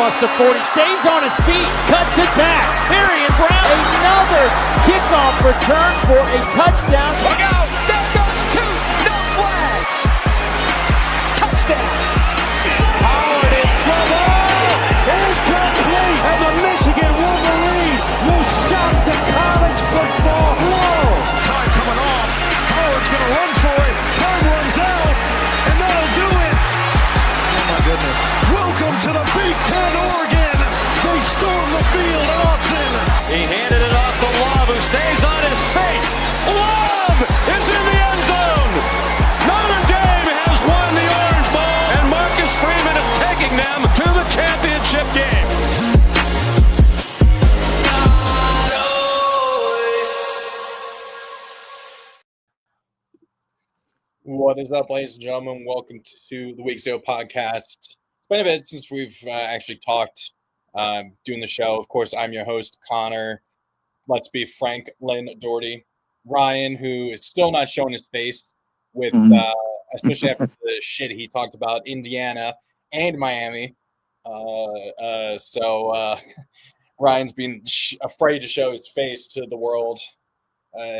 across the 40, stays on his feet, cuts it back. Marion Brown, another kickoff return for a touchdown. Look out, there goes two, no flags. Touchdown. Howard in trouble. Incomplete. And the Michigan Wolverines will shock the college football world. Time coming off. Howard's going to run for it. Time runs out, and that'll do it. Oh my goodness. Welcome to the Big Ten, Oregon. They storm the field at Austin. He handed it off to Love, who stays on his feet. Love is in the end zone. Notre Dame has won the Orange Bowl, and Marcus Freeman is taking them to the championship game. What is up, ladies and gentlemen? Welcome to the Week Zero podcast. It's been a bit since we've actually talked doing the show. Of course, I'm your host, Connor. Let's be frank, Lynn Doherty. Ryan, who is still not showing his face with, especially after the shit he talked about Indiana and Miami. So Ryan's been afraid to show his face to the world.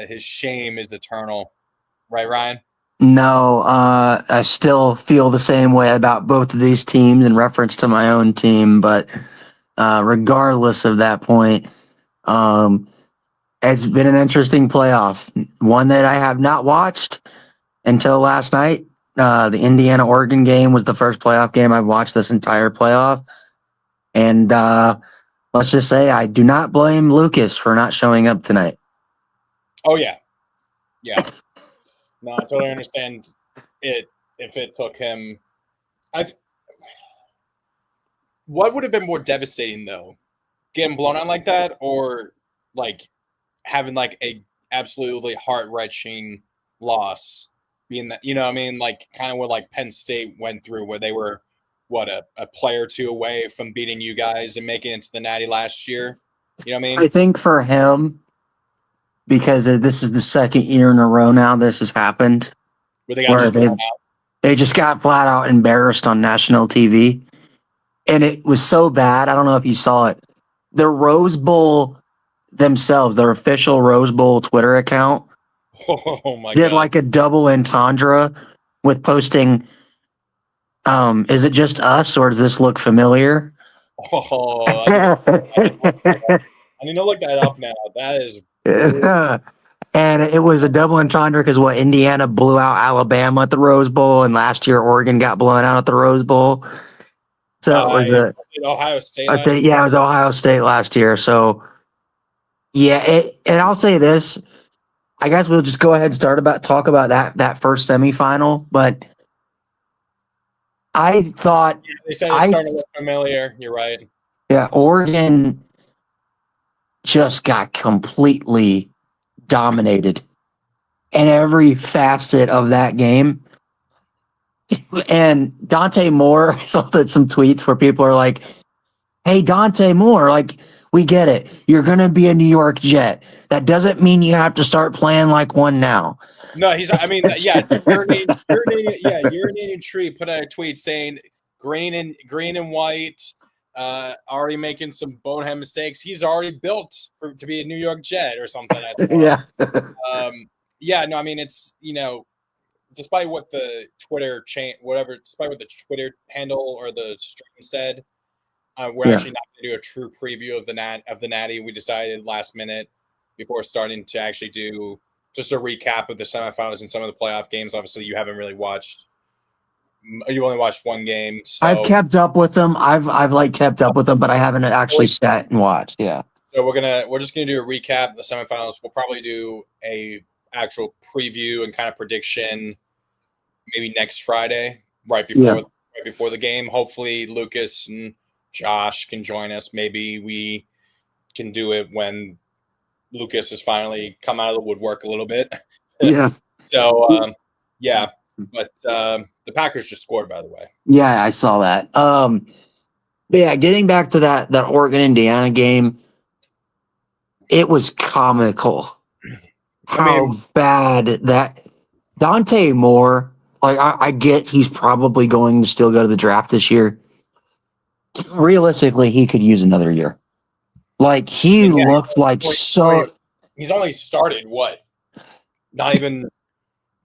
His shame is eternal. Right, Ryan? No, I still feel the same way about both of these teams in reference to my own team, but regardless of that point, it's been an interesting playoff. One that I have not watched until last night. The Indiana-Oregon game was the first playoff game I've watched this entire playoff. And let's just say I do not blame Lucas for not showing up tonight. Oh, yeah. Yeah. No, I totally understand it if it took him. What would have been more devastating, though? Getting blown out like that, or like having like a absolutely heart-wrenching loss? Being that, you know what I mean? Like kind of what like Penn State went through, where they were, a player or two away from beating you guys and making it into the Natty last year? You know what I mean? I think for him, because this is the second year in a row now this has happened, where they just got flat out embarrassed on national TV. And it was so bad. I don't know if you saw it. The Rose Bowl themselves, their official Rose Bowl Twitter account, did like a double entendre with posting, is it just us or does this look familiar? Oh, I need to look that up now. That is and it was a double entendre because Indiana blew out Alabama at the Rose Bowl, and last year Oregon got blown out at the Rose Bowl. So it was Ohio State. It was Ohio State last year. So yeah, and I'll say this. I guess we'll just go ahead and talk about that first semifinal. But I thought they said it started to look familiar. You're right. Yeah, Oregon just got completely dominated in every facet of that game. And Dante Moore, I saw some tweets where people are like, hey, Dante Moore, like, we get it. You're going to be a New York Jet. That doesn't mean you have to start playing like one now. No, urinating tree put out a tweet saying green and white, already making some bonehead mistakes. He's already built to be a New York Jet or something. Yeah. It's, despite what the Twitter despite what the Twitter handle or the stream said, we're actually not going to do a true preview of the Natty. We decided last minute before starting to actually do just a recap of the semifinals and some of the playoff games. Obviously, you haven't really watched. You only watched one game. So. I've kept up with them. I've kept up with them, but I haven't actually sat and watched. Yeah. So we're just gonna do a recap of the semifinals. We'll probably do a actual preview and kind of prediction maybe next Friday, right before the game. Hopefully, Lucas and Josh can join us. Maybe we can do it when Lucas has finally come out of the woodwork a little bit. Yeah. So but the Packers just scored, by the way. Yeah, I saw that. But yeah, getting back to that Oregon-Indiana game, it was comical how bad that Dante Moore, like I get he's probably going to still go to the draft this year, realistically, he could use another year. Like, he Yeah, looked like so. He's only started what? Not even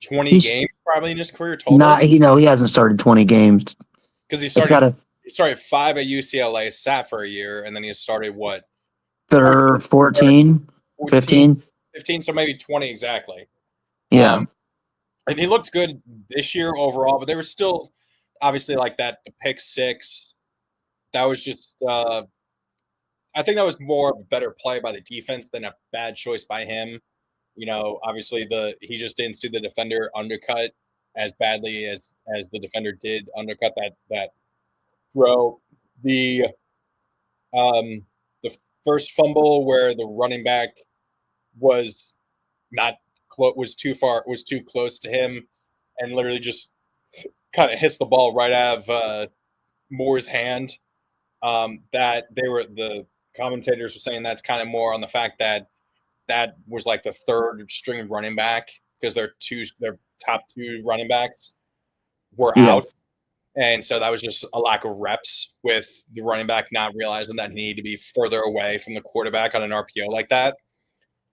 20 He's games probably in his career total. not, he hasn't started 20 games. Because he started 5 at UCLA, sat for a year, and then he started what? 14, 15. 15, so maybe 20 exactly. Yeah. And he looked good this year overall, but there was still obviously like the pick six. That was just I think that was more of a better play by the defense than a bad choice by him. Obviously he just didn't see the defender undercut as badly as the defender did undercut that throw. The the first fumble where the running back was not was too close to him, and literally just kind of hits the ball right out of Moore's hand. That the commentators were saying that's kind of more on the fact that was like the third string running back because their top 2 running backs were out. And so that was just a lack of reps with the running back not realizing that he needed to be further away from the quarterback on an RPO like that.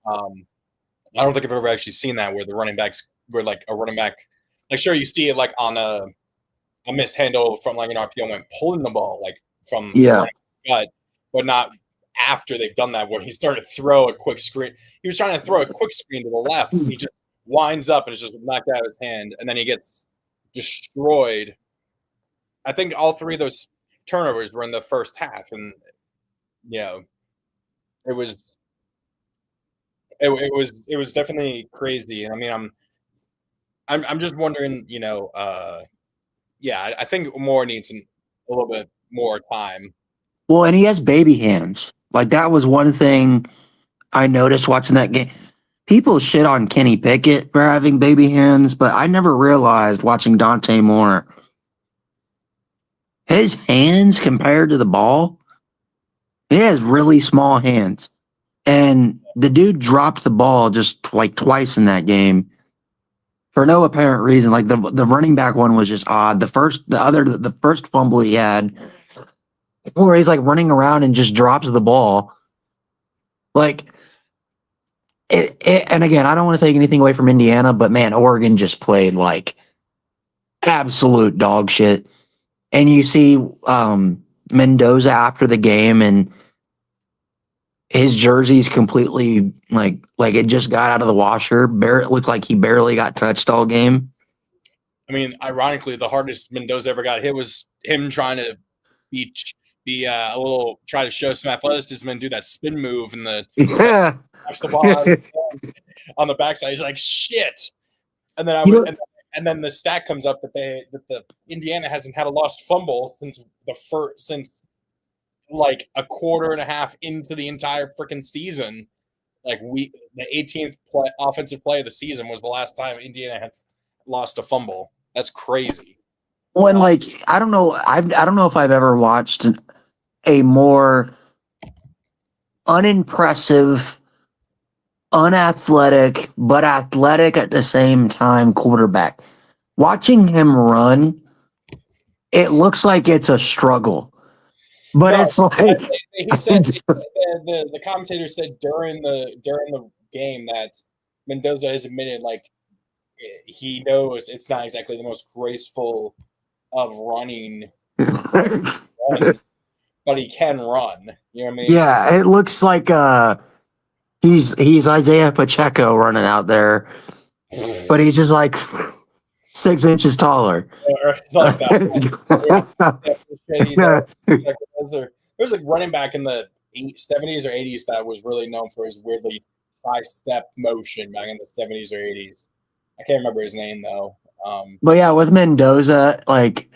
I don't think I've ever actually seen that where the running backs were like a running back. Like, sure, you see it like on a mishandle from like an RPO when pulling the ball like from the running gut, but not after they've done that where he started to throw a quick screen. He was trying to throw a quick screen to the left. And he just winds up and it's just knocked out of his hand, and then he gets destroyed. I think all 3 of those turnovers were in the first half, and it was definitely crazy. And I mean, I'm just wondering, I think Moore needs a little bit more time. Well, and he has baby hands. Like, that was one thing I noticed watching that game. People shit on Kenny Pickett for having baby hands, but I never realized watching Dante Moore, his hands compared to the ball, he has really small hands. And the dude dropped the ball just like twice in that game for no apparent reason. Like, the running back one was just odd. The first fumble he had, where he's like running around and just drops the ball. Like, and again, I don't want to take anything away from Indiana, but man, Oregon just played like absolute dog shit. And you see Mendoza after the game, and his jersey's completely like it just got out of the washer. It looked like he barely got touched all game. I mean, ironically, the hardest Mendoza ever got hit was him trying to try to show some athleticism and do that spin move and the ball on the backside. He's like, shit. And then and then the stat comes up that the Indiana hasn't had a lost fumble since like a quarter and a half into the entire freaking season. Like, the 18th offensive play of the season was the last time Indiana had lost a fumble. That's crazy. When I don't know if I've ever watched a more unimpressive, unathletic, but athletic at the same time quarterback. Watching him run, it looks like it's a struggle. But it's like he said the commentator said during the game that Mendoza has admitted like he knows it's not exactly the most graceful of running runs, but he can run. You know what I mean? Yeah, it looks like he's Isaiah Pacheco running out there, but he's just like 6 inches taller. Like that. There's like running back in the 70s or 80s that was really known for his weirdly high step motion back in the 70s or 80s. I can't remember his name though. But yeah, with Mendoza, like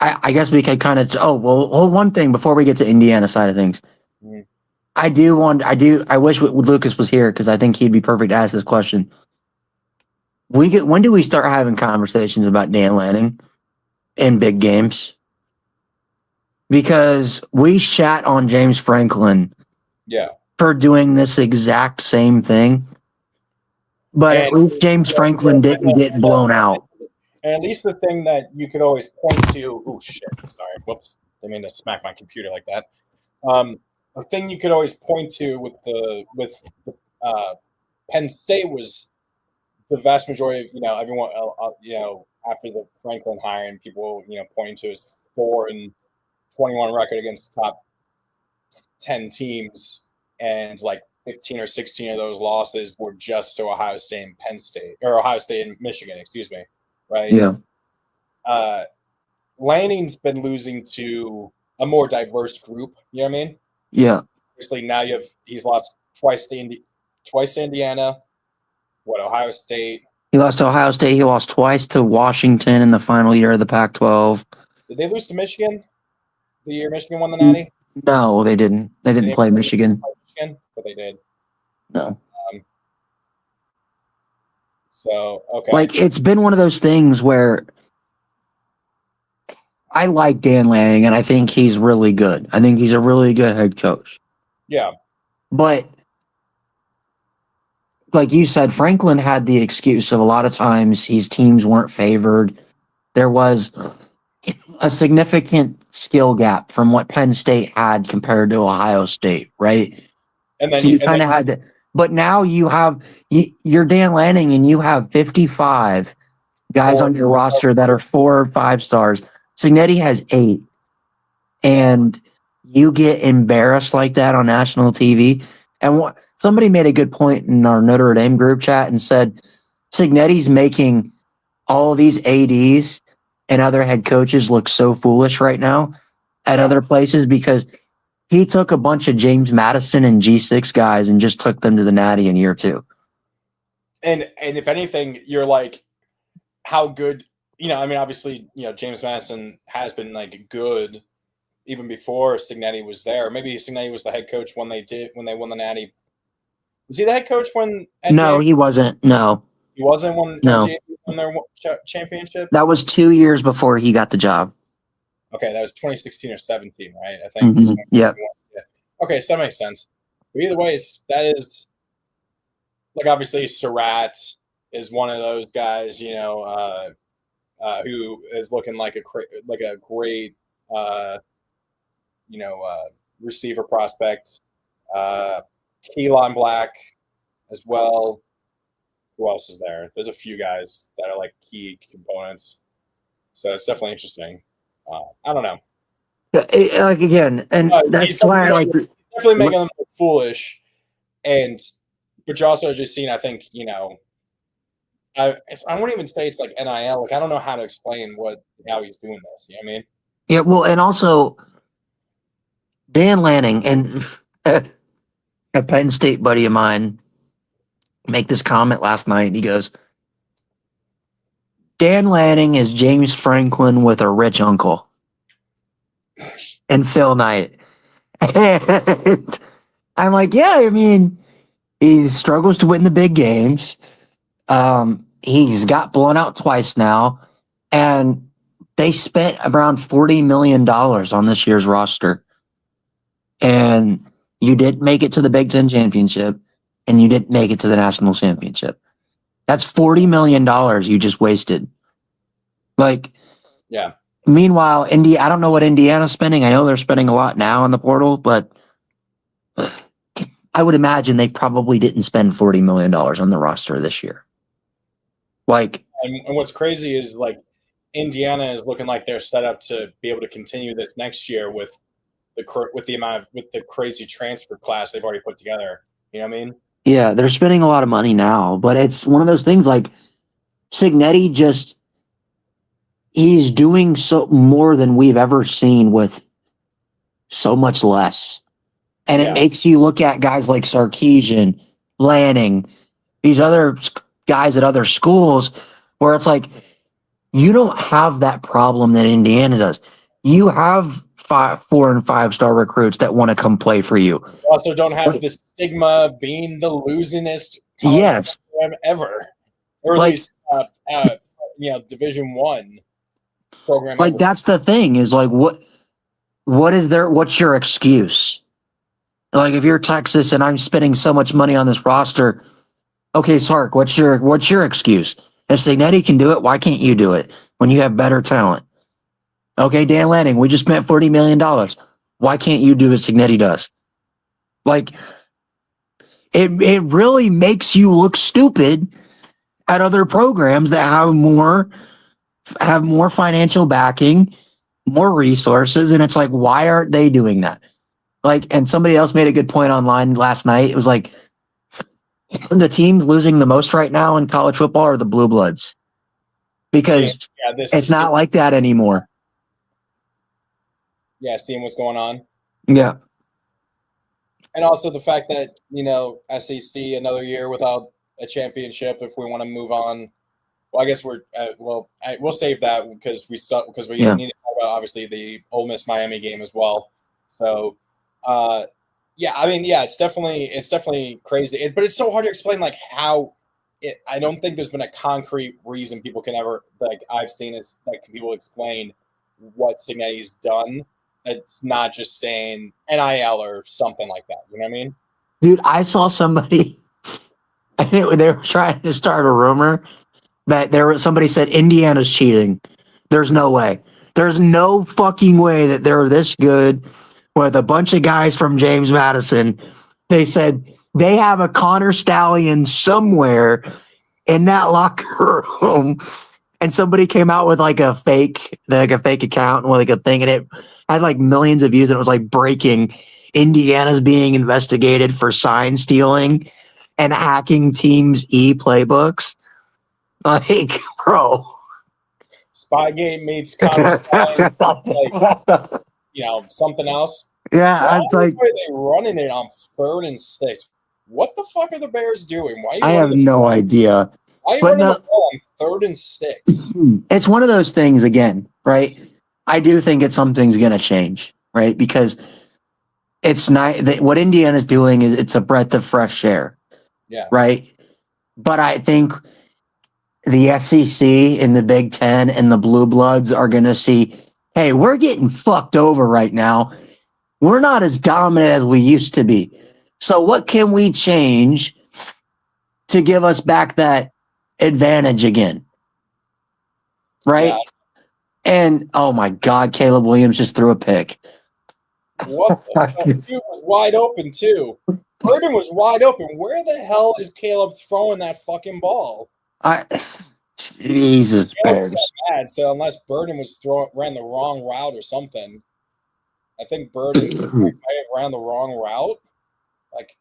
I guess we could kind of. Oh well, one thing before we get to Indiana side of things, I wish Lucas was here because I think he'd be perfect to ask this question. When do we start having conversations about Dan Lanning in big games? Because we shat on James Franklin, for doing this exact same thing, but at least James Franklin didn't get blown out. And at least the thing that you could always point to. Oh shit! Sorry, whoops. Didn't mean to smack my computer like that. A thing you could always point to with Penn State was the vast majority of everyone after the Franklin hire, and people pointing to his 4-21 record against top 10 teams, and like 15 or 16 of those losses were just to Ohio State and Penn State, or Ohio State and Michigan, excuse me, right? Yeah. Lanning's been losing to a more diverse group. You know what I mean? Yeah. Obviously, now he's lost twice to Indiana. Ohio State? He lost to Ohio State. He lost twice to Washington in the final year of the Pac-12. Did they lose to Michigan? The year Michigan won the Natty? No, they didn't. They didn't play Michigan. But they did. No. So, okay. Like, it's been one of those things where I like Dan Lanning, and I think he's really good. I think he's a really good head coach. Yeah. But like you said, Franklin had the excuse of a lot of times his teams weren't favored. There was a significant skill gap from what Penn State had compared to Ohio State, right? And then so you kind of had to, but now you're Dan Lanning, and you have 55 guys on your roster that are 4 or 5 stars. Signetti has 8, and you get embarrassed like that on national TV. And somebody made a good point in our Notre Dame group chat and said Signetti's making all these ADs and other head coaches look so foolish right now at other places, because he took a bunch of James Madison and G6 guys and just took them to the Natty in year 2. And if anything, you're like, how good, obviously, James Madison has been like good even before Signetti was there. Maybe Signetti was the head coach when they won the Natty. Was he the head coach when? No, he wasn't. No, he wasn't when JV won their championship. That was 2 years before he got the job. Okay, that was 2016 or 17, right? I think. Mm-hmm. Yeah. Okay, so that makes sense. But either way, that is like, obviously Surratt is one of those guys, who is looking like a great receiver prospect. Keelan Black as well. Who else is there? There's a few guys that are like key components. So it's definitely interesting. I don't know. Like, again, and that's why I like. He's definitely making them look foolish, but you're also just seeing. I think I wouldn't even say it's like NIL. Like, I don't know how to explain how he's doing this. You know what I mean? Yeah, well, and also Dan Lanning and a Penn State buddy of mine make this comment last night. He goes, Dan Lanning is James Franklin with a rich uncle and Phil Knight. And I'm like, yeah, I mean, he struggles to win the big games. He's got blown out twice now, and they spent around $40 million on this year's roster. And you didn't make it to the Big Ten championship, and you didn't make it to the national championship. That's $40 million you just wasted. Like, yeah. Meanwhile, I don't know what Indiana's spending. I know they're spending a lot now in the portal, but I would imagine they probably didn't spend $40 million on the roster this year. Like, and what's crazy is, like, Indiana is looking like they're set up to be able to continue this next year with the crazy transfer class they've already put together. You know what I mean? Yeah, they're spending a lot of money now, but it's one of those things like Signetti he's doing so more than we've ever seen with so much less. And it makes you look at guys like Sarkisian, Lanning, these other guys at other schools where it's like, you don't have that problem that Indiana does. You have 4 and 5 star recruits that want to come play for you. You also don't have the stigma of being the losingest program ever, or at least Division I program. Like, that's the thing is, like, what's your excuse? Like, if you're Texas and I'm spending so much money on this roster, okay, Sark, what's your excuse? If Signetti can do it, why can't you do it when you have better talent? Okay, Dan Lanning, we just spent $40 million. Why can't you do what Signetti does? Like, it really makes you look stupid at other programs that have more financial backing, more resources, and it's like, why aren't they doing that? Like, and somebody else made a good point online last night. It was like, the teams losing the most right now in college football are the Blue Bloods, because it's not like that anymore. Yeah, seeing what's going on. Yeah. And also the fact that, SEC another year without a championship, if we want to move on. Well, I guess we'll save that because we need to talk about obviously the Ole Miss Miami game as well. So, it's definitely crazy. But it's so hard to explain like how I don't think there's been a concrete reason people can ever, like I've seen is like people explain what Signetti's done. It's not just saying NIL or something like that. You know what I mean? Dude, I saw somebody and they were trying to start a rumor that somebody said Indiana's cheating. There's no way. There's no fucking way that they're this good with a bunch of guys from James Madison. They said they have a Connor Stallion somewhere in that locker room, and somebody came out with like a fake account and like a thing, and it had like millions of views, and it was like breaking. Indiana's being investigated for sign stealing and hacking teams' playbooks. Like, bro. Spygate meets Connor Stallion, something else. Yeah, Why are they running it on 3rd and 6? What the fuck are the Bears doing? I have no idea. Why are you running the ball on 3rd and 6? It's one of those things again, right? I do think something's going to change, right? Because it's not what Indiana's doing it's a breath of fresh air. Yeah. Right. But I think the SEC and the Big Ten and the Blue Bloods are going to see, hey, we're getting fucked over right now. We're not as dominant as we used to be. So what can we change to give us back that advantage again? Right? Yeah. And, oh my God, Caleb Williams just threw a pick. What the dude was wide open, too. Burden was wide open. Where the hell is Caleb throwing that fucking ball? Jesus Christ. Mad, so unless Burden ran the wrong route or something, I think Burden may have ran the wrong route. Like,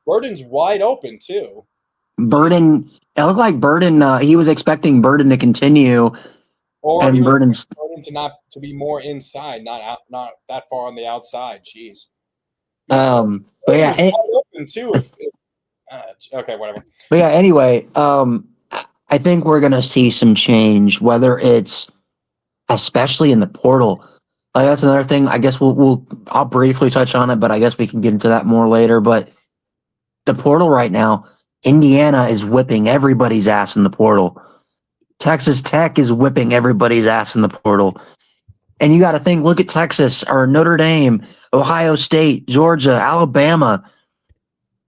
Burden's wide open too. Burden, it looked like Burden. He was expecting Burden to continue, and Burden to be more inside, not that far on the outside. Jeez. But yeah, wide open too. Okay, whatever. But yeah, anyway, I think we're gonna see some change, whether it's especially in the portal. That's another thing. I guess I'll briefly touch on it, but I guess we can get into that more later. But the portal right now, Indiana is whipping everybody's ass in the portal. Texas Tech is whipping everybody's ass in the portal. And you got to think, look at Texas or Notre Dame, Ohio State, Georgia, Alabama.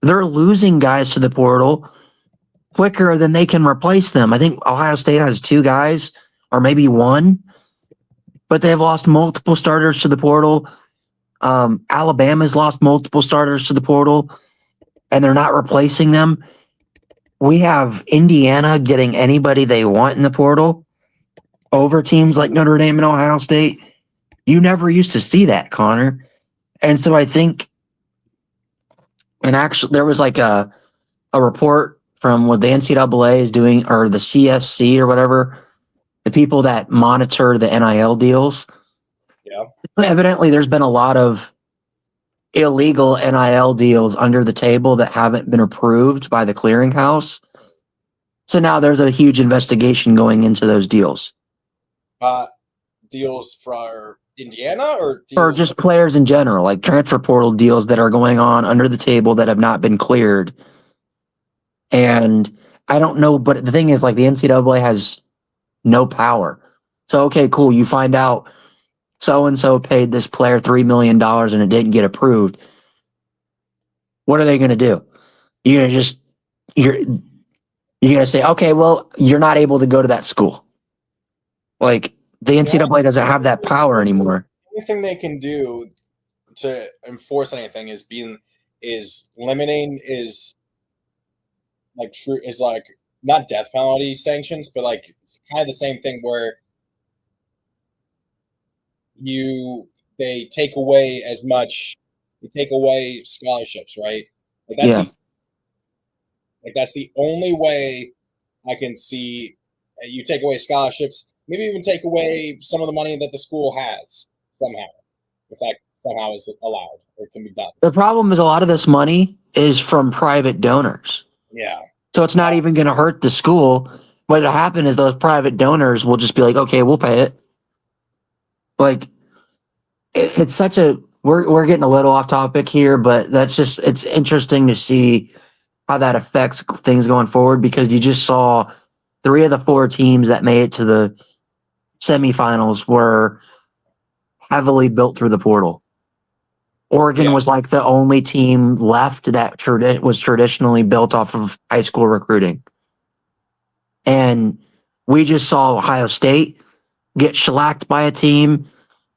They're losing guys to the portal quicker than they can replace them. I think Ohio State has 2 guys or maybe 1, but they've lost multiple starters to the portal. Alabama's lost multiple starters to the portal, and they're not replacing them. We have Indiana getting anybody they want in the portal over teams like Notre Dame and Ohio State. You never used to see that, Connor. And so I think, and actually there was like a report from what the NCAA is doing, or the CSC or whatever, the people that monitor the NIL deals. Yeah. Evidently there's been a lot of illegal NIL deals under the table that haven't been approved by the clearinghouse. So now there's a huge investigation going into those deals. Deals for Indiana or just players in general, like transfer portal deals that are going on under the table that have not been cleared. And I don't know, but the thing is, like, the NCAA has no power. So, okay, cool. You find out so-and-so paid this player $3 million and it didn't get approved. What are they going to do? You're going to say, okay, well, you're not able to go to that school. Like, The NCAA doesn't have that power anymore. The only thing they can do to enforce anything is limiting like not death penalty sanctions, but like it's kind of the same thing where they take away scholarships, right? That's the only way I can see. You take away scholarships, maybe even take away some of the money that the school has somehow, if that somehow is allowed or can be done. The problem is a lot of this money is from private donors. Yeah. So it's not even going to hurt the school. What'll happen is those private donors will just be like, okay, we'll pay it. Like, it's such a, we're getting a little off topic here, but it's interesting to see how that affects things going forward, because you just saw 3 of the 4 teams that made it to the semifinals were heavily built through the portal. Oregon was like the only team left that was traditionally built off of high school recruiting. And we just saw Ohio State get shellacked by a team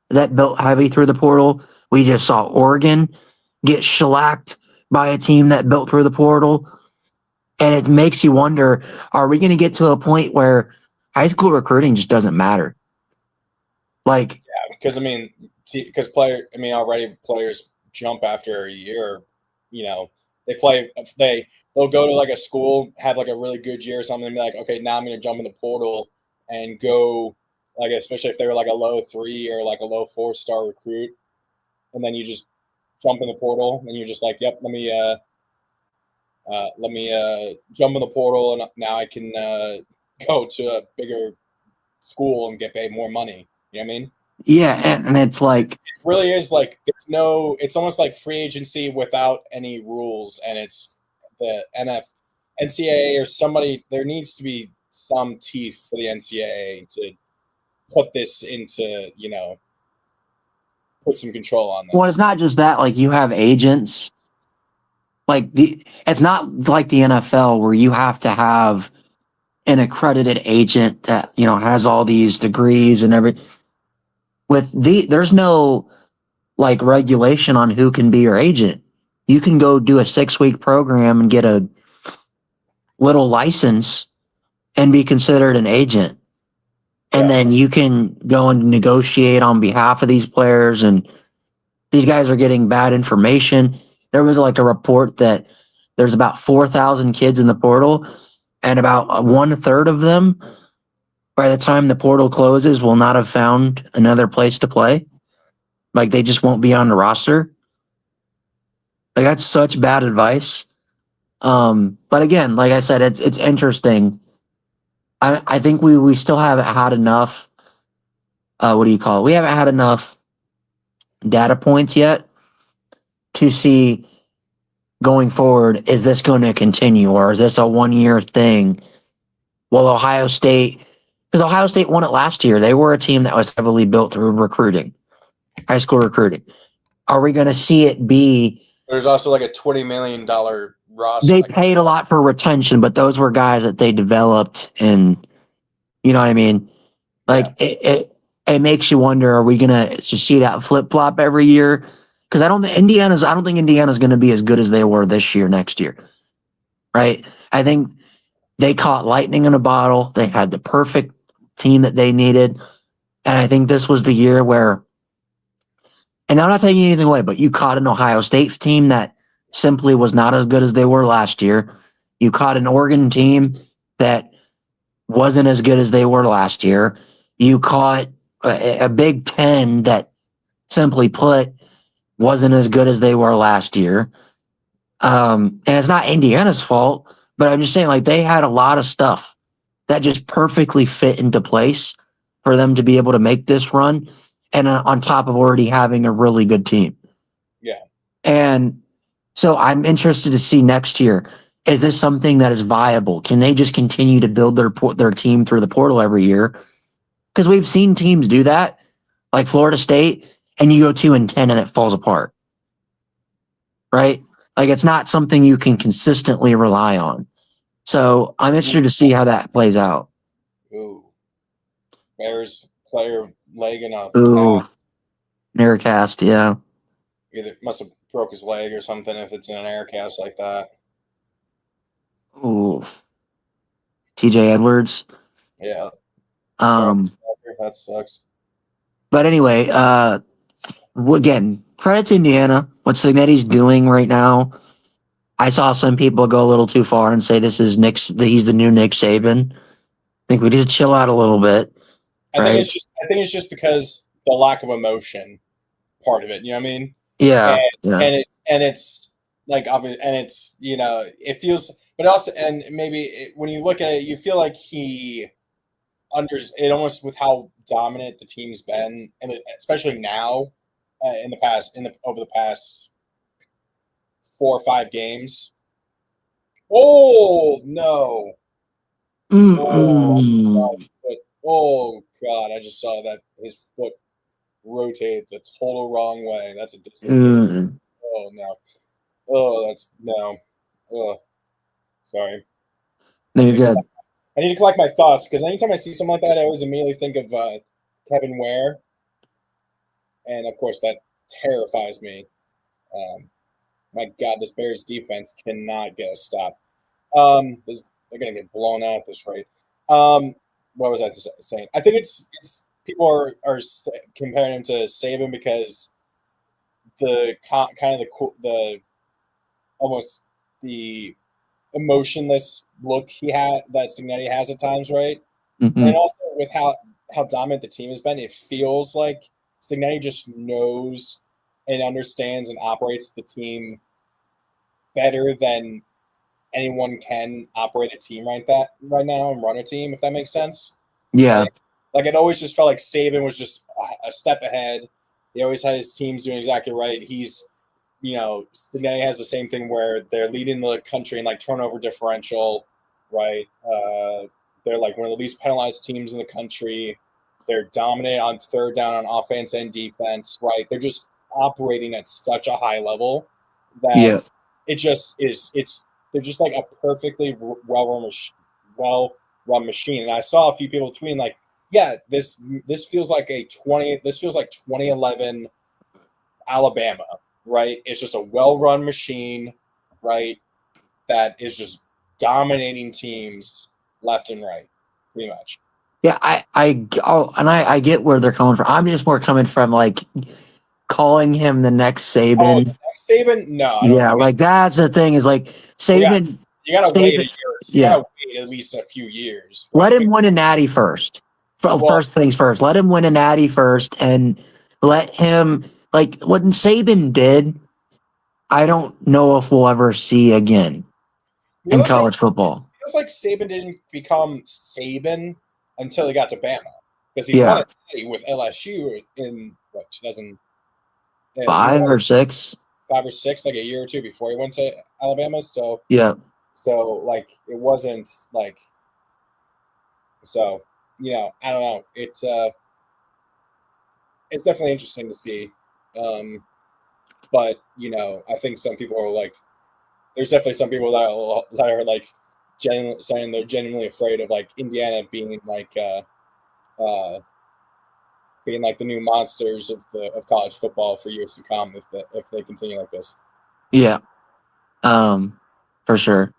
that built heavy through the portal. We just saw Oregon get shellacked by a team that built through the portal. And it makes you wonder, are we going to get to a point where high school recruiting just doesn't matter? Like, yeah, because already players jump after a year. They'll go to like a school, have like a really good year or something, and be like, okay, now I'm going to jump in the portal and go, like, especially if they were like a low 3 or like a low 4-star recruit, and then you just jump in the portal and you're just like, yep, let me jump in the portal, and now I can go to a bigger school and get paid more money. You know what I mean? Yeah, and it's like, it really is like it's almost like free agency without any rules, and it's the NCAA or somebody. There needs to be some teeth for the NCAA to put this into, put some control on this. Well, it's not just that. Like, you have agents. Like, it's not like the NFL where you have to have an accredited agent that, has all these degrees and everything. There's no like regulation on who can be your agent. You can go do a 6-week program and get a little license and be considered an agent. And then you can go and negotiate on behalf of these players, and these guys are getting bad information. There was like a report that there's about 4,000 kids in the portal, and about 1/3 of them, by the time the portal closes, will not have found another place to play. Like, they just won't be on the roster. Like, that's such bad advice. But again, like I said, it's interesting. I think we still haven't had enough. What do you call it? We haven't had enough data points yet to see going forward, is this going to continue, or is this a 1-year thing? Well, Ohio State won it last year. They were a team that was heavily built through recruiting, high school recruiting. Are we going to see it be? There's also like a $20 million roster. They paid a lot for retention, but those were guys that they developed, and you know what I mean? Like, it makes you wonder, are we going to see that flip-flop every year? Because I don't think Indiana's going to be as good as they were this year, next year. Right? I think they caught lightning in a bottle. They had the perfect team that they needed. And I think this was the year where, and I'm not taking anything away, but you caught an Ohio State team that simply was not as good as they were last year. You caught an Oregon team that wasn't as good as they were last year. You caught a Big Ten that, simply put, wasn't as good as they were last year. And it's not Indiana's fault, but I'm just saying, like, they had a lot of stuff that just perfectly fit into place for them to be able to make this run, and on top of already having a really good team. Yeah. And so I'm interested to see next year, is this something that is viable? Can they just continue to build their team through the portal every year? Because we've seen teams do that, like Florida State, and you go 2-10 and it falls apart. Right? Like, it's not something you can consistently rely on. So I'm interested to see how that plays out. Ooh. Bears player leg in a Ooh, cast. near cast, yeah. Either must have broke his leg or something if it's in an air cast like that. Ooh, TJ Edwards. Yeah. Um, That sucks. but anyway, again, credit to Indiana. What Signetti's doing right now. I saw some people go a little too far and say this is he's the new Nick Saban. I think we need to chill out a little bit, right? I think it's just because the lack of emotion part of it. You know what I mean? Yeah, And yeah, it's like obvious, and it's it feels, but also and maybe when you look at it, you feel like he it almost with how dominant the team's been, and especially now in the past over the past 4 or 5 games. Oh no! Oh, Mm-mm. oh god! I just saw that his foot rotate the total wrong way. That's a dislocation. Mm-mm. Oh no! Oh, that's no. Oh, sorry. No, I you're need to good. I need to collect my thoughts because anytime I see something like that, I always immediately think of Kevin Ware, and of course that terrifies me. Um, my God, this Bears defense cannot get a stop. They're gonna get blown out at this rate. What was I saying? I think it's people are comparing him to Saban because the kind of the almost the emotionless look he had that Signetti has at times, right? Mm-hmm. And also with how dominant the team has been, it feels like Signetti just knows and understands and operates the team better than anyone can operate a team right now and run a team, if that makes sense. Yeah, Like it always just felt like Saban was just a step ahead. He always had his teams doing exactly right. Cincinnati has the same thing where they're leading the country in like turnover differential, right? They're like one of the least penalized teams in the country. They're dominant on third down on offense and defense, right? They're just operating at such a high level that yeah. it just is. They're just like a perfectly well run machine. And I saw a few people tweeting like, "Yeah, this feels like 2011 Alabama, right? It's just a well-run machine, right? That is just dominating teams left and right, pretty much." Yeah, I get where they're coming from. I'm just more coming from like calling him the next Oh, Saban. Saban? No, I don't. Yeah, I mean, like that's the thing is like yeah, Saban. you gotta wait a Saban, year. You yeah. gotta wait at least a few years, Let right? him win a natty first. Well, First things first. Let him win a natty first, and let him like what Saban did. I don't know if we'll ever see again the in other thing college football. is, it feels like Saban didn't become Saban until he got to Bama because he won Yeah, it with LSU in what 2000. He 5 or 6. 5 or 6, like a year or two before he went to Alabama. Yeah, So like it wasn't like I don't know. It's definitely interesting to see. But I think some people are like there's definitely some people that are like saying they're genuinely afraid of like Indiana being like the new monsters of college football for years to come if they continue like this. yeah, for sure.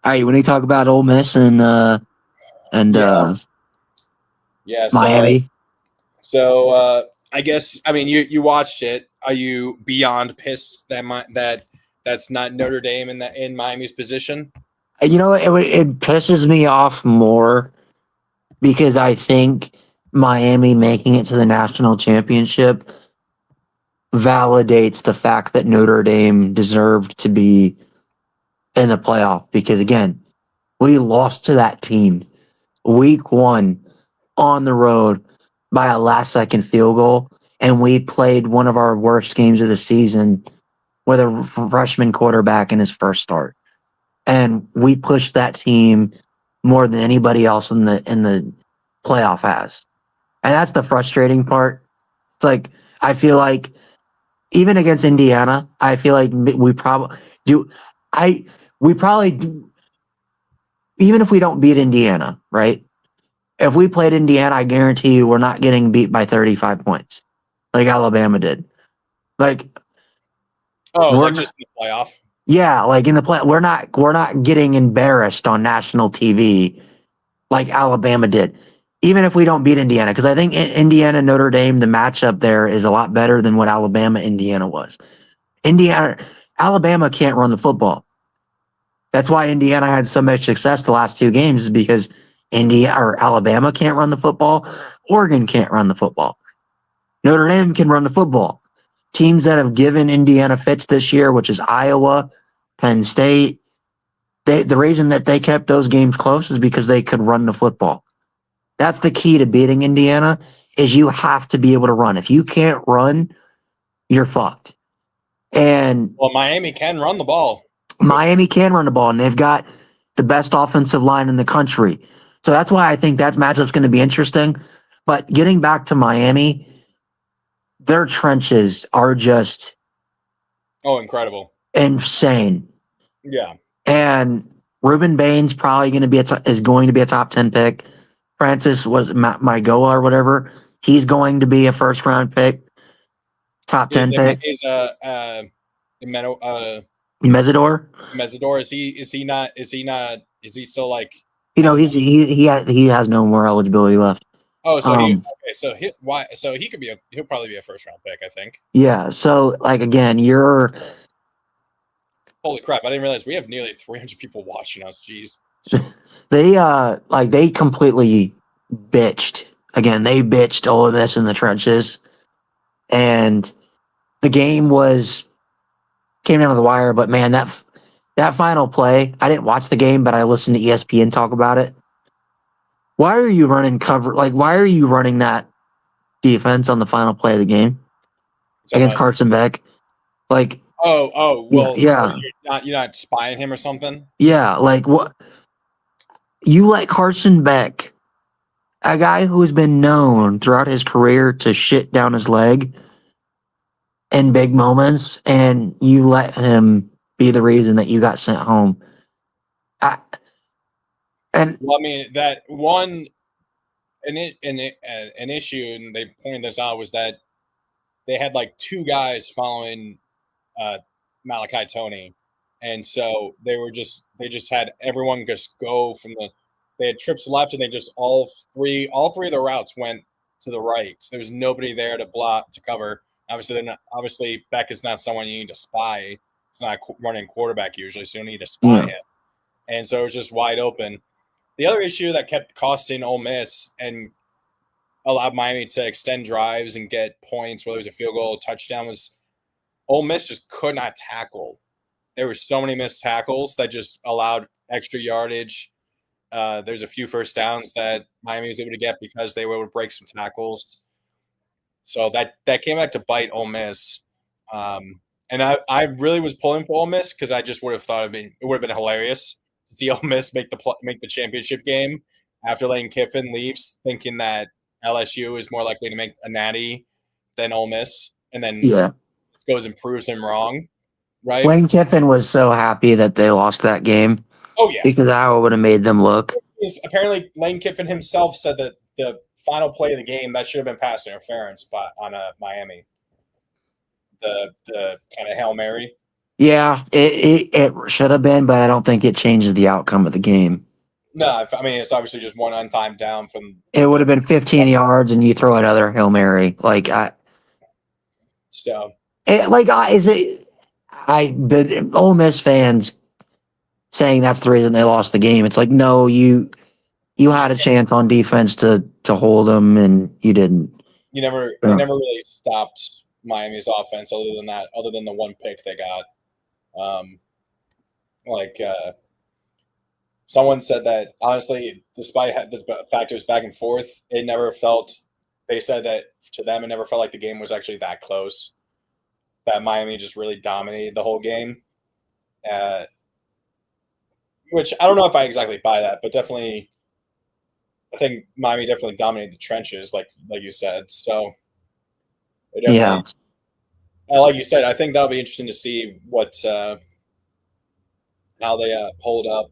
All right, when you talk about Ole Miss and Yeah. Yeah. Miami, I guess I mean you watched it. Are you beyond pissed that's not Notre Dame in Miami's position? you know it pisses me off more because I think Miami making it to the national championship validates the fact that Notre Dame deserved to be in the playoff because again, we lost to that team week 1 on the road by a last second field goal and we played one of our worst games of the season with a freshman quarterback in his first start. And we pushed that team more than anybody else in the playoff has. And that's the frustrating part. It's like I feel like even against Indiana, I feel like we probably do. We probably do, even if we don't beat Indiana, right? If we played Indiana, I guarantee you we're not getting beat by 35 points like Alabama did. Like, Just in the playoff. Yeah, like in the play, we're not getting embarrassed on national TV like Alabama did. Even if we don't beat Indiana, because I think Indiana Notre Dame, the matchup there is a lot better than what Alabama Indiana was. Alabama can't run the football. That's why Indiana had so much success the last two games, is because Alabama can't run the football. Oregon can't run the football. Notre Dame can run the football. Teams that have given Indiana fits this year, which is Iowa, Penn State, the reason that they kept those games close is because they could run the football. That's the key to beating Indiana, is you have to be able to run. If you can't run, you're fucked. And Miami can run the ball. Miami can run the ball, and they've got the best offensive line in the country. So that's why I think that matchup's going to be interesting. But getting back to Miami, their trenches are just incredible, insane. Yeah. And Ruben Bain's probably going to be is going to be a top 10 pick. Francis was Mygoa or whatever. He's going to be a first round pick, top 10 pick. Mesidor. Mesidor. Is he still like? He has no more eligibility left. Oh, so he could be he'll probably be a first round pick, I think. Yeah. So like again, holy crap! I didn't realize we have nearly 300 people watching us. Jeez. They completely bitched. Again, they bitched Ole Miss in the trenches, and the game came down to the wire. But man, that final play, I didn't watch the game, but I listened to ESPN talk about it. Why are you running cover? Like, why are you running that defense on the final play of the game against Carson Beck? Like, well, yeah. You're not spying him or something. Yeah, like what? You let Carson Beck, a guy who has been known throughout his career to shit down his leg in big moments, and you let him be the reason that you got sent home. That one, an issue, and they pointed this out, was that they had like two guys following Malachi Tony, and so they just had everyone just go from they had trips left, and they just all three of the routes went to the right. So there's nobody there to block, to cover. Obviously Beck is not someone you need to spy. It's not a running quarterback usually, so you don't need to spy him. And so it was just wide open. The other issue that kept costing Ole Miss and allowed Miami to extend drives and get points, whether it was a field goal or touchdown, was Ole Miss just could not tackle. There were so many missed tackles that just allowed extra yardage. There's a few first downs that Miami was able to get because they were able to break some tackles. So that came back to bite Ole Miss. And I really was pulling for Ole Miss because I just would have thought it would have been hilarious to see Ole Miss make the championship game after Lane Kiffin leaves, thinking that LSU is more likely to make a Natty than Ole Miss, and then goes and proves him wrong. Right? Lane Kiffin was so happy that they lost that game. Oh yeah, because Iowa would have made them look. Apparently, Lane Kiffin himself said that the final play of the game, that should have been pass interference on Miami. The kind of Hail Mary. Yeah, it should have been, but I don't think it changes the outcome of the game. No, I mean, it's obviously just one untimed down from. It would have been 15 yards, and you throw another Hail Mary. The Ole Miss fans saying that's the reason they lost the game. It's like, no, you had a chance on defense to hold them, and you didn't. They never really stopped Miami's offense other than the one pick they got. Someone said that, honestly, despite the factors back and forth, it never felt. They said that to them, it never felt like the game was actually that close. That Miami just really dominated the whole game. Which I don't know if I exactly buy that, but definitely, I think Miami definitely dominated the trenches, like you said. So, yeah. Like you said, I think that'll be interesting to see what how they hold up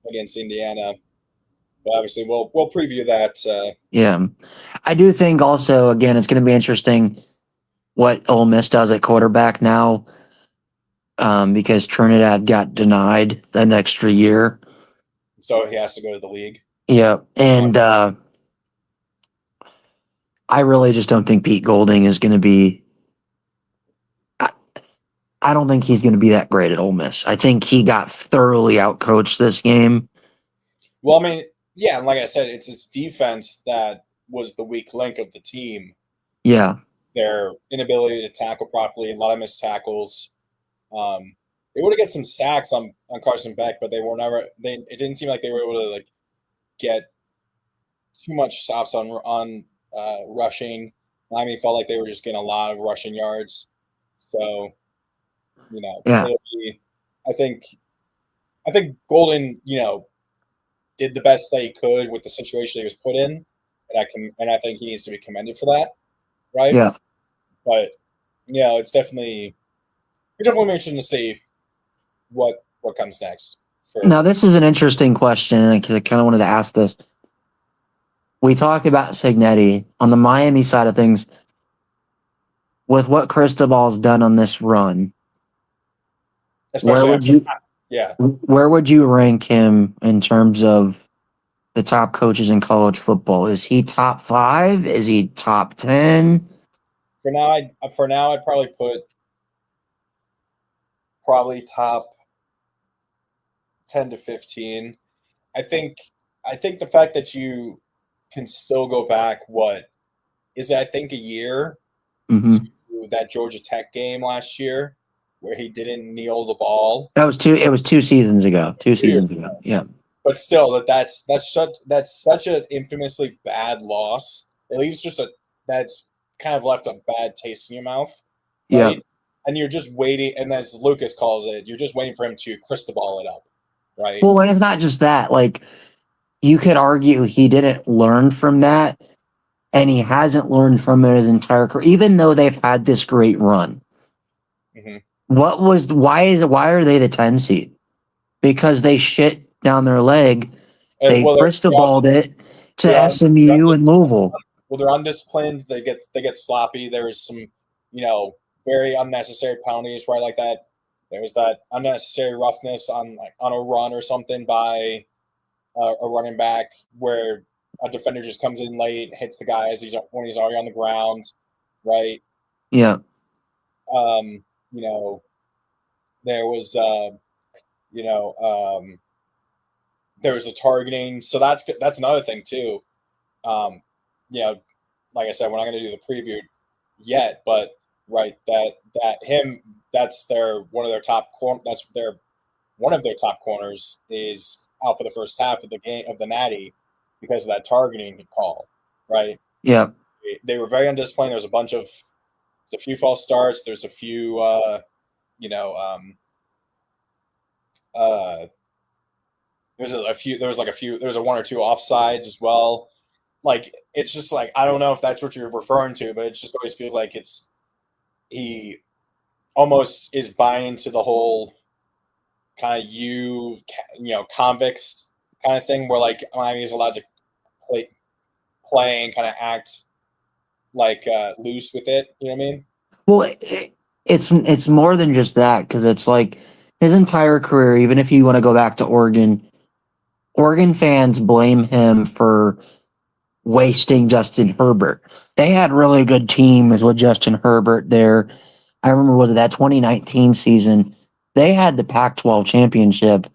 against Indiana. But obviously, we'll preview that. Yeah. I do think also, again, it's going to be interesting what Ole Miss does at quarterback now, because Trinidad got denied an extra year. So he has to go to the league. Yeah. And I really just don't think Pete Golding is going to be. I don't think he's going to be that great at Ole Miss. I think he got thoroughly outcoached this game. Well, I mean, yeah, and like I said, it's his defense that was the weak link of the team. Yeah. Their inability to tackle properly, a lot of missed tackles. They would have get some sacks on Carson Beck, but they were never. It didn't seem like they were able to like get too much stops on rushing. Miami felt like they were just getting a lot of rushing yards. So, Yeah. I think Golden, did the best that he could with the situation he was put in, and I think he needs to be commended for that, right? Yeah. But it's definitely interesting to see what comes next. Now, this is an interesting question because I kind of wanted to ask this. We talked about Signetti on the Miami side of things. With what Cristobal's done on this run, where would you rank him in terms of the top coaches in college football? Is he top 5? Is he top 10? For now, I'd probably put top 10 to 15. I think the fact that you can still go back, a year to that Georgia Tech game last year where he didn't kneel the ball. It was 2 seasons ago. 2 seasons ago. Yeah. But still, that's such an infamously bad loss. It leaves that's kind of left a bad taste in your mouth. Right? Yeah. And you're just waiting, and as Lucas calls it, you're just waiting for him to Cristobal it up. Right. Well, and it's not just that. Like, you could argue he didn't learn from that, and he hasn't learned from it his entire career, even though they've had this great run. Mm-hmm. Why are they the 10 seed? Because they shit down their leg. They Cristobaled it to SMU and Louisville. Well, they're undisciplined. They get sloppy. There was some, very unnecessary penalties right like that. There was that unnecessary roughness on a run or something by a running back where a defender just comes in late, hits the guy when he's already on the ground, right? Yeah. There was there was a targeting, so that's another thing too. Like I said, we're not going to do the preview yet, but right, that's one of their top corners is out for the first half of the game of the Natty because of that targeting call, right? Yeah. They were very undisciplined. There's a few false starts. There's a few, there was a 1 or 2 offsides as well. Like, it's just like, I don't know if that's what you're referring to, but it just always feels like he almost is buying into the whole kind of convicts kind of thing where like Miami is allowed to play and kind of act like loose with it. You know what I mean? Well, it's more than just that, because it's like his entire career, even if you want to go back to Oregon fans blame him for wasting Justin Herbert. They had really good teams with Justin Herbert there. I remember, was it that 2019 season? They had the Pac-12 championship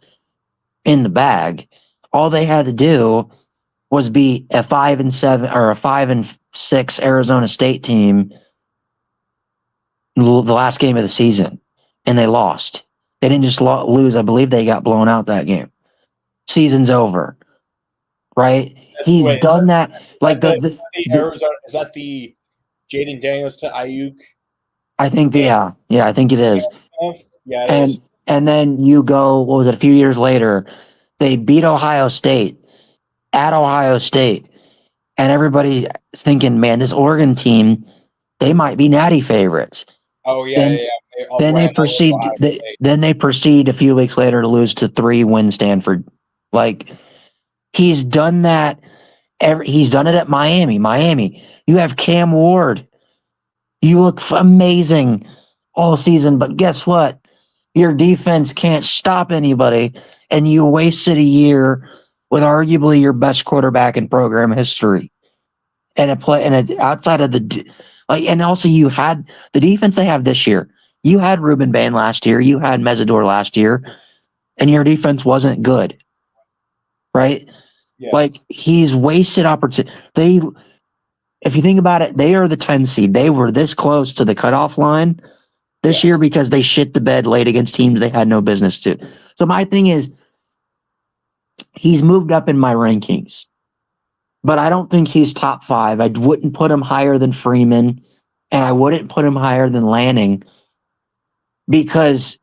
in the bag. All they had to do was beat a 5-7 or a 5-6 Arizona State team the last game of the season, and they lost. They didn't just lose. I believe they got blown out that game. Season's over, right? He's done that. Like the Arizona, is that the Jaden Daniels to Ayuk? I think, yeah, I think it is. Yeah, it is. And then you go, what was it, a few years later, they beat Ohio State at Ohio State, and everybody's thinking, man, this Oregon team, they might be Natty favorites. Oh yeah, Then they proceed. Then they proceed a few weeks later to lose to 3-win Stanford. Like, He's done that. He's done it at Miami. Miami, you have Cam Ward. You look amazing all season, but guess what? Your defense can't stop anybody, and you wasted a year with arguably your best quarterback in program history. And outside of and also you had the defense they have this year. You had Ruben Bain last year. You had Mesidor last year, and your defense wasn't good, right? Yeah. Like he's wasted opportunity. If you think about it, they are the 10 seed. They were this close to the cutoff line this year because they shit the bed late against teams they had no business to. So my thing is, he's moved up in my rankings, but I don't think he's top 5. I wouldn't put him higher than Freeman, and I wouldn't put him higher than Lanning because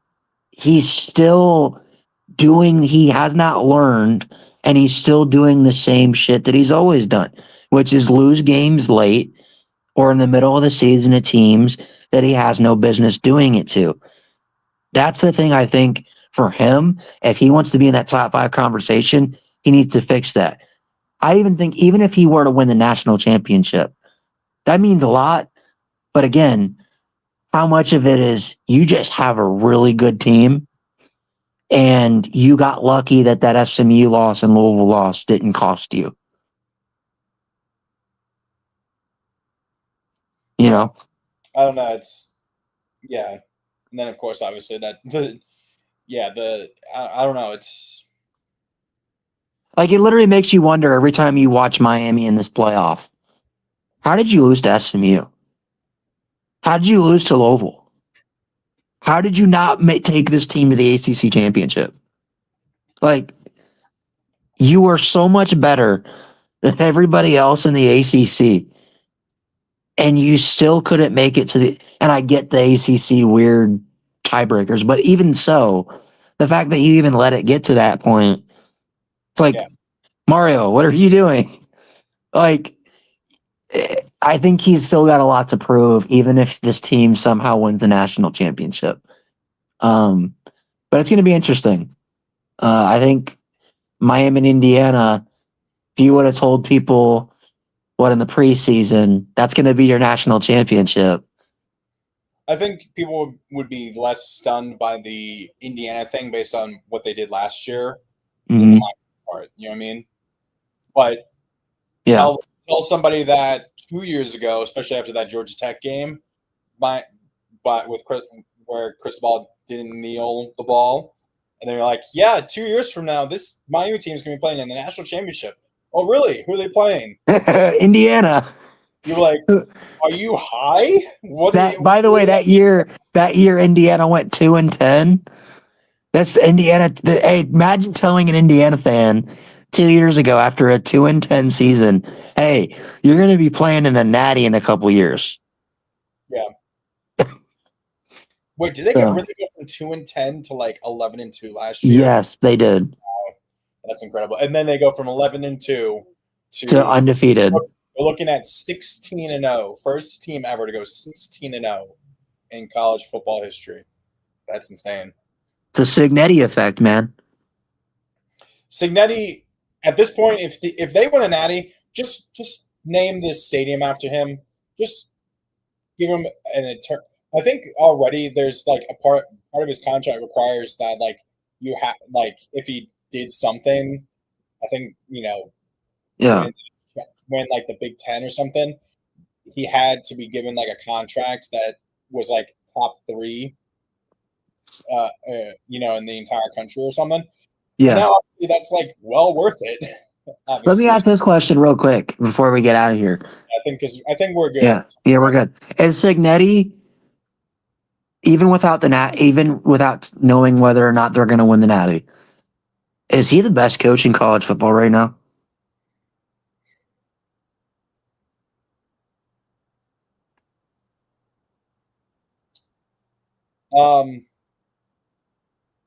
he's still he has not learned, and he's still doing the same shit that he's always done, which is lose games late or in the middle of the season to teams that he has no business doing it to. That's the thing I think for him. If he wants to be in that top 5 conversation, he needs to fix that. I even think even if he were to win the national championship, that means a lot. But again, how much of it is you just have a really good team and you got lucky that SMU loss and Louisville loss didn't cost you? You know? I don't know. And then of course, obviously I don't know. It's like it literally makes you wonder every time you watch Miami in this playoff. How did you lose to SMU? How did you lose to Louisville? How did you not take this team to the ACC championship? Like, you were so much better than everybody else in the ACC, and you still couldn't make it to the. And I get the ACC weird tiebreakers, but even so, the fact that you even let it get to that point, it's like, Mario, what are you doing? Like, I think he's still got a lot to prove, even if this team somehow wins the national championship. But it's going to be interesting. I think Miami and Indiana, if you would have told people what in the preseason, that's going to be your national championship. I think people would be less stunned by the Indiana thing based on what they did last year than the Miami part. You know what I mean? But tell somebody that 2 years ago, especially after that Georgia Tech game, where Cristobal didn't kneel the ball, and they're like, "Yeah, 2 years from now, this Miami team is going to be playing in the national championship." Oh, really? Who are they playing? Indiana. You're like, are you high? By the way, that year Indiana went 2-10. That's Indiana. Hey, imagine telling an Indiana fan 2 years ago after a 2-10 season, "Hey, you're going to be playing in a Natty in a couple years." Yeah. Wait, did they really go from 2-10 to like 11-2 last year? Yes, they did. Wow, that's incredible. And then they go from 11-2 to undefeated. We're looking at 16-0. First team ever to go 16-0 in college football history. That's insane. It's a Signetti effect, man. Signetti, at this point, if they win a Natty, just name this stadium after him. Just give him an eternal. I think already there's like a part of his contract requires that like you have like if he did something, I think win like the Big Ten or something, he had to be given like a contract that was like top 3, in the entire country or something. Yeah. And now obviously that's like well worth it. Let me ask this question real quick before we get out of here. I think we're good. Yeah, we're good. Is Signetti, even without knowing whether or not they're going to win the Natty, is he the best coach in college football right now?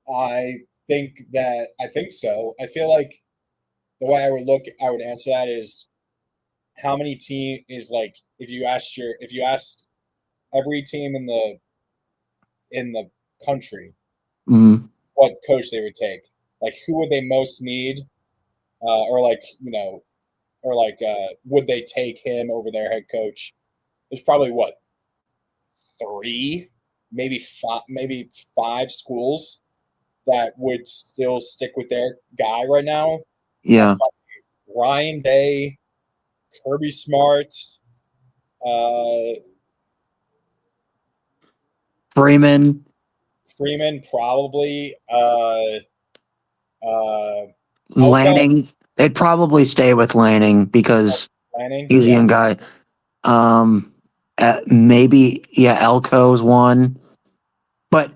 I think so. I feel like the way I would answer that is how many team is like if you asked every team in the country what coach they would take, like who would they most need, or would they take him over their head coach? There's probably what, 3, maybe five schools that would still stick with their guy right now. That's Yeah. probably Ryan Day, Kirby Smart, Freeman, probably. Elko, Lanning. They'd probably stay with Lanning because Lanning, he's a yeah. young guy. Maybe Elko's one. But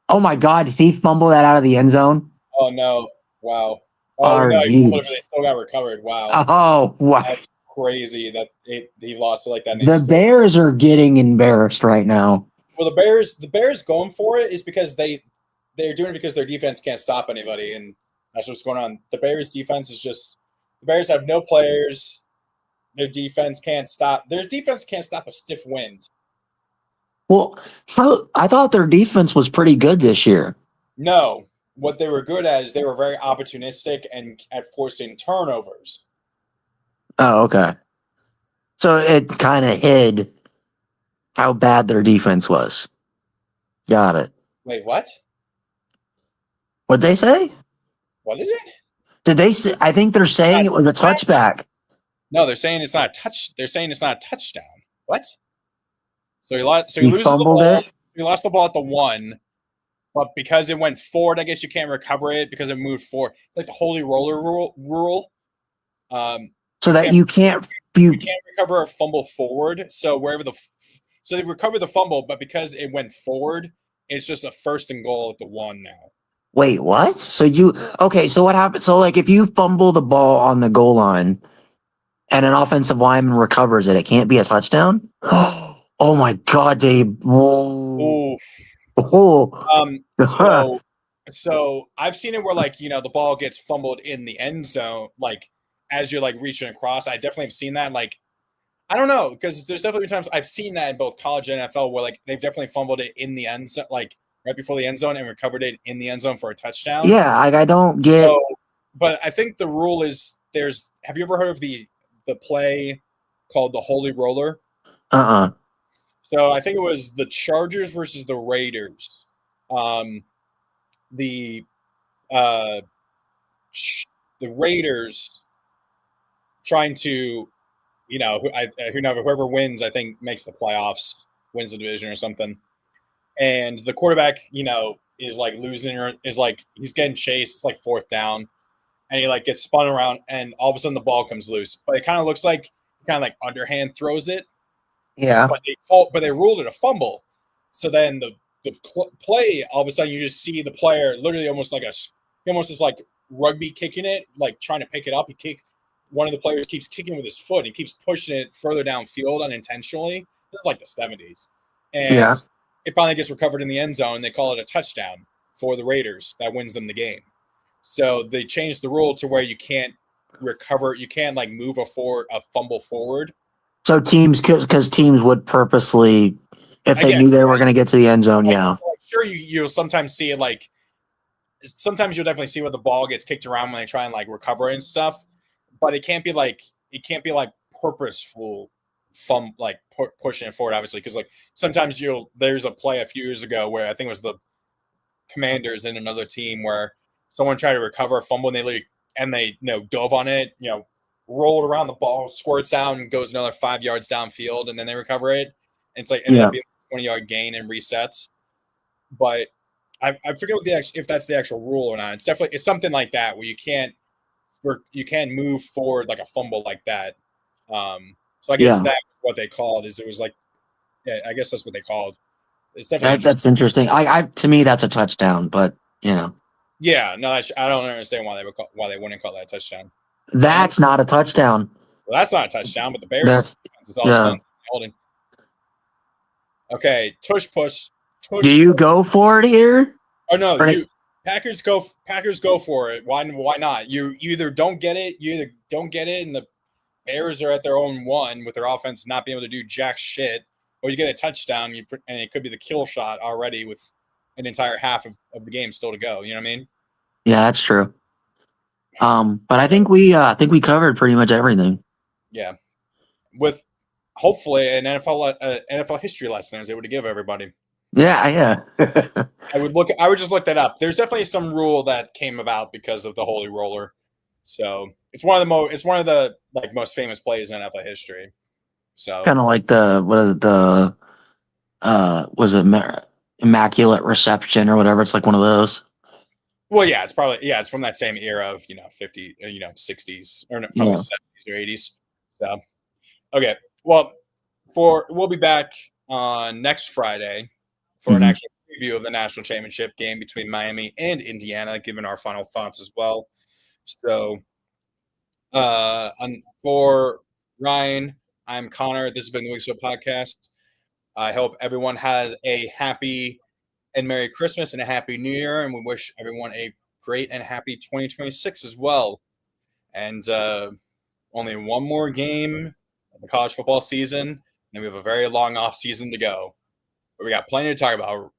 oh my God, did he fumble that out of the end zone? Oh no! Wow. Oh Are no! you? They still got recovered. Wow, Oh wow. that's crazy that he lost it like that. And The Bears are getting embarrassed right now. Well, the Bears going for it is because they're doing it because their defense can't stop anybody, and that's what's going on. The Bears defense is just the Bears have no players. Their defense can't stop. Their defense can't stop a stiff wind. Well, I thought their defense was pretty good this year. No, what they were good at is they were very opportunistic and at forcing turnovers. Oh, okay. So it kind of hid how bad their defense was. Got it. Wait, what? What'd they say? What is it? Did they say? I think they're saying it was a touchback. No, they're saying it's not a touch. They're saying it's not a touchdown. What? So he lost. So he loses the fumbled ball. it? He lost the ball at the 1, but because it went forward, I guess you can't recover it because it moved forward. It's like the holy roller rule. So that you can't recover a fumble forward. So so they recover the fumble, but because it went forward, it's just a 1st and goal at the 1 now. Wait, what? So so what happens? So like if you fumble the ball on the goal line and an offensive lineman recovers it, it can't be a touchdown? Oh my God, Dave. Ooh. Oh. So I've seen it where the ball gets fumbled in the end zone, as you're reaching across. I definitely have seen that. I don't know, because there's definitely been times I've seen that in both college and NFL where they've definitely fumbled it in the end zone, right before the end zone, and recovered it in the end zone for a touchdown. Yeah, I don't get. So, but I think the rule is have you ever heard of the play called the Holy Roller? So I think it was the Chargers versus the Raiders. The Raiders trying to, whoever wins, I think makes the playoffs, wins the division or something. And the quarterback, is losing or is he's getting chased. It's 4th down, and he gets spun around, and all of a sudden the ball comes loose. But it kind of looks like underhand throws it. Yeah. But they ruled it a fumble. So then the play, all of a sudden you just see the player literally almost is rugby kicking it, trying to pick it up. One of the players keeps kicking with his foot. He keeps pushing it further downfield unintentionally. This is the 70s. And it finally gets recovered in the end zone. They call it a touchdown for the Raiders. That wins them the game. So they changed the rule to where you can't recover. You can't move a fumble forward. So because teams would purposely, if they knew they were going to get to the end zone, Sure, you'll sometimes see it sometimes you'll definitely see where the ball gets kicked around when they try and recover it and stuff, but it can't be purposeful pushing it forward, obviously, because sometimes there's a play a few years ago where I think it was the Commanders and another team where someone tried to recover a fumble and they dove on it, rolled around, the ball squirts out and goes another 5 yards downfield, and then they recover it. And it's ended up being a 20-yard gain and resets. But I forget if that's the actual rule or not. It's something like that where you can't move forward a fumble like that. So I guess that's what they called. I guess that's what they called. It's definitely that's interesting. To me that's a touchdown, but Yeah, no, I don't understand why they wouldn't call that a touchdown. That's not a touchdown. Well, that's not a touchdown, but the Bears is all of a sudden holding. Okay, tush push. Do you go for it here? Oh no, Packers go for it. Why not? You either don't get it, and the Bears are at their own 1 with their offense not being able to do jack shit, or you get a touchdown, and it could be the kill shot already with an entire half of the game still to go. You know what I mean? Yeah, that's true. But I think we covered pretty much everything. Yeah, with hopefully an NFL history lesson I was able to give everybody. Yeah. I would just look that up. There's definitely some rule that came about because of the Holy Roller. So it's one of the like most famous plays in NFL history. So Kind of like was it Immaculate Reception or whatever? It's like one of those. well, yeah, it's from that same era of 50, 60s or probably Yeah. 70s or 80s. So okay, well, we'll be back on next Friday for an Mhm. actual preview of the national championship game between Miami and Indiana, given our final thoughts as well. So, for Ryan, I'm Connor. This has been the Week So podcast. I hope everyone has a happy and Merry Christmas and a Happy New Year, and we wish everyone a great and happy 2026 as well. And only one more game of the college football season, and we have a very long off season to go. But we got plenty to talk about